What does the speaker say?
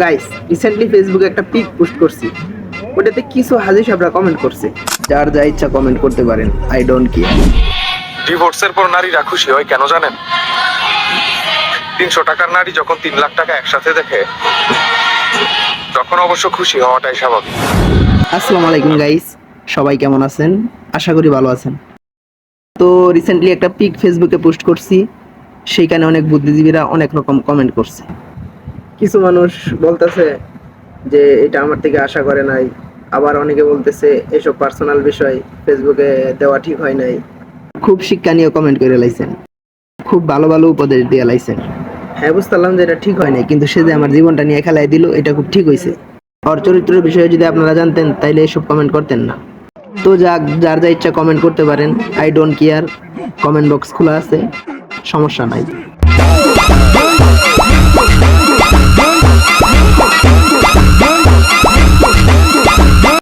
Guys, recently ফেসবুকে একটা pick post করছি। ওটাতে কিছু হাজি সাহেবরা কমেন্ট করছে, যার যা ইচ্ছা কমেন্ট করতে পারেন, আই ডোন্ট কেয়ার। ডিভোর্সের পর নারীরা খুশি হয় কেন জানেন? 300 টাকার নারী যখন 3 লাখ টাকা একসাথে দেখে, তখন অবশ্য খুশি হওয়াটাই স্বাভাবিক। আসসালামু আলাইকুম গাইস, সবাই কেমন আছেন? আশা করি ভালো আছেন। তো রিসেন্টলি একটা পিক ফেসবুকে পোস্ট করছি, সেইখানে অনেক বুদ্ধিজীবীরা অনেক রকম কমেন্ট করছে। কিছু মানুষ বলতেছে যে এটা আমার থেকে আশা করে নাই, আবার অনেকে বলতেছে এসব পার্সোনাল বিষয় ফেসবুকে দেওয়া ঠিক হয় নাই। খুব শিক্ষা নিয়ে কমেন্ট করে লাইছেন, খুব ভালো ভালো উপদেশ দিয়ে লাইছেন। হ্যাঁ, বুঝতে পারলাম যে এটা ঠিক হয় নাই, কিন্তু সে যে আমার জীবনটা নিয়ে খেলায় দিল, এটা খুব ঠিক হয়েছে। ওর চরিত্রের বিষয়ে যদি আপনারা জানতেন তাইলে এসব কমেন্ট করতেন না। তো যার যা ইচ্ছা কমেন্ট করতে পারেন, I don't care. Comment box খোলা আছে, সমস্যা নাই।